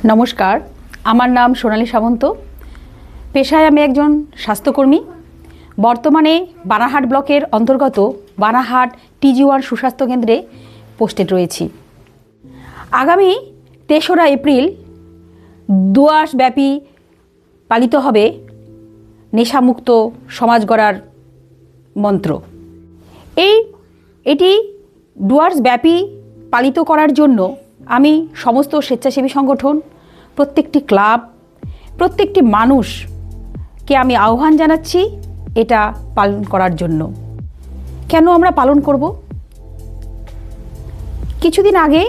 নমস্কার, আমার নাম সোনালী সামন্ত। পেশায় আমি একজন স্বাস্থ্যকর্মী। বর্তমানে বানারহাট ব্লকের অন্তর্গত বানারহাট TG1 সুস্বাস্থ্য কেন্দ্রে পোস্টেড রয়েছি। আগামী ৩রা এপ্রিল ২ মাসব্যাপী পালিত হবে নেশামুক্ত সমাজ গড়ার মন্ত্র। এটি ২ মাসব্যাপী পালিত করার জন্য আমি সমস্ত স্বেচ্ছাসেবী সংগঠন, প্রত্যেকটি ক্লাব, প্রত্যেকটি মানুষকে আমি আহ্বান জানাচ্ছি এটা পালন করার জন্য। কেন আমরা পালন করব? কিছুদিন আগে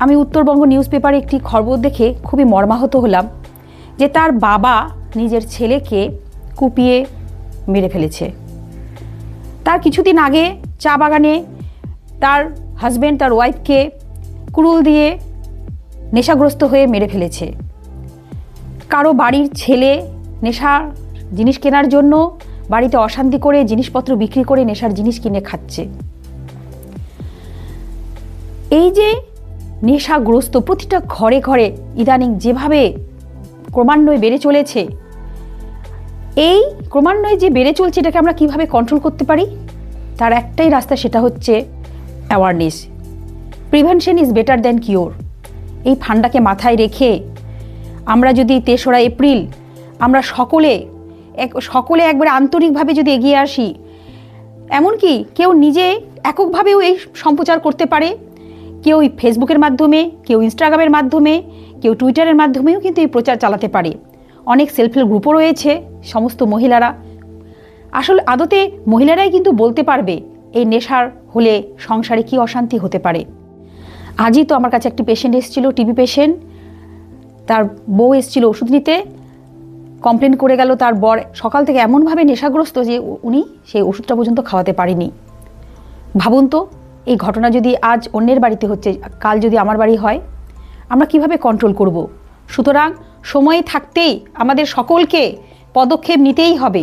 আমি উত্তরবঙ্গ নিউজ পেপারে একটি খবর দেখে খুবই মর্মাহত হলাম যে তার বাবা নিজের ছেলেকে কুপিয়ে মেরে ফেলেছে। তার কিছুদিন আগে চা বাগানে তার হাজব্যান্ড তার ওয়াইফকে কুড়ুল দিয়ে নেশাগ্রস্ত হয়ে মেরে ফেলেছে। কারো বাড়ির ছেলে নেশার জিনিস কেনার জন্য বাড়িতে অশান্তি করে জিনিসপত্র বিক্রি করে নেশার জিনিস কিনে খাচ্ছে। এই যে নেশাগ্রস্ত প্রতিটা ঘরে ঘরে ইদানিং যেভাবে ক্রমান্বয়ে বেড়ে চলেছে, এই ক্রমান্বয়ে যে বেড়ে চলছে এটাকে আমরা কিভাবে কন্ট্রোল করতে পারি? তার একটাই রাস্তা, সেটা হচ্ছে awareness. Prevention is better than cure. এই ফান্ডাকে মাথায় রেখে আমরা যদি ৩রা এপ্রিল আমরা সকলে একবারে আন্তরিকভাবে যদি এগিয়ে আসি, এমনকি কেউ নিজে এককভাবেও এই সম্প্রচার করতে পারে, কেউ ফেসবুকের মাধ্যমে, কেউ ইনস্টাগ্রামের মাধ্যমে, কেউ টুইটারের মাধ্যমেও কিন্তু এই প্রচার চালাতে পারে। অনেক সেলফ হেল্প গ্রুপও রয়েছে, সমস্ত মহিলারা। আসলে আদতে মহিলারাই কিন্তু বলতে পারবে এই নেশার হলে সংসারে কী অশান্তি হতে পারে। আজই তো আমার কাছে একটি পেশেন্ট এসেছিল, টিবি পেশেন্ট। তার বউ এসেছিল ওষুধ নিতে, কমপ্লেন করে গেল তার বর সকাল থেকে এমনভাবে নেশাগ্রস্ত যে উনি সেই ওষুধটা পর্যন্ত খাওয়াতে পারেনি। ভাবুন তো, এই ঘটনা যদি আজ অন্যের বাড়িতে হচ্ছে, কাল যদি আমার বাড়ি হয়, আমরা কিভাবে কন্ট্রোল করব? সুতরাং সময় থাকতেই আমাদের সকলকে পদক্ষেপ নিতেই হবে।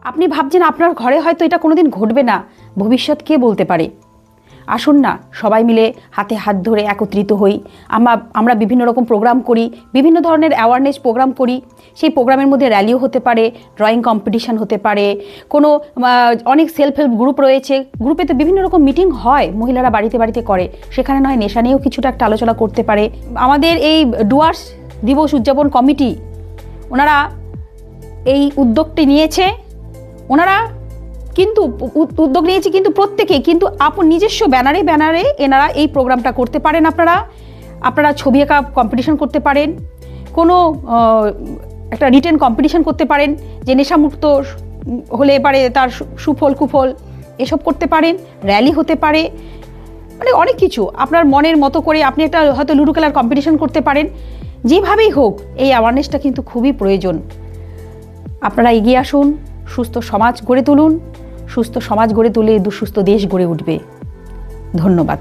আপনি ভাবছেন আপনার ঘরে হয়তো এটা কোনোদিন ঘটবে না, ভবিষ্যৎ কে বলতে পারে? আসুন না সবাই মিলে হাতে হাত ধরে একত্রিত হই। আমরা বিভিন্ন রকম প্রোগ্রাম করি, বিভিন্ন ধরনের অ্যাওয়ারনেস প্রোগ্রাম করি। সেই প্রোগ্রামের মধ্যে র্যালিও হতে পারে, ড্রয়িং কম্পিটিশান হতে পারে, কোনো অনেক সেলফ হেল্প গ্রুপ রয়েছে, গ্রুপে তো বিভিন্ন রকম মিটিং হয়, মহিলারা বাড়িতে বাড়িতে করে, সেখানে নয় নেশা নিয়েও কিছুটা একটা আলোচনা করতে পারে। আমাদের এই ডুয়ার্স দিবস উদযাপন কমিটি ওনারা এই উদ্যোগটি নিয়েছে, উদ্যোগ নিয়েছে কিন্তু প্রত্যেকেই কিন্তু নিজস্ব ব্যানারে এনারা এই প্রোগ্রামটা করতে পারেন। আপনারা ছবি আঁকা কম্পিটিশন করতে পারেন, কোনো একটা রিটেন কম্পিটিশন করতে পারেন, যে নেশামুক্ত হলে পারে তার সুফল কুফল এসব করতে পারেন, র্যালি হতে পারে, মানে অনেক কিছু আপনার মনের মতো করে আপনি একটা হয়তো লুডো খেলার কম্পিটিশন করতে পারেন। যেভাবেই হোক এই অ্যাওয়ারনেসটা কিন্তু খুবই প্রয়োজন। আপনারা এগিয়ে আসুন, সুস্থ সমাজ গড়ে তুলুন। সুস্থ সমাজ গড়ে তুলে সুস্থ দেশ গড়ে উঠবে। ধন্যবাদ।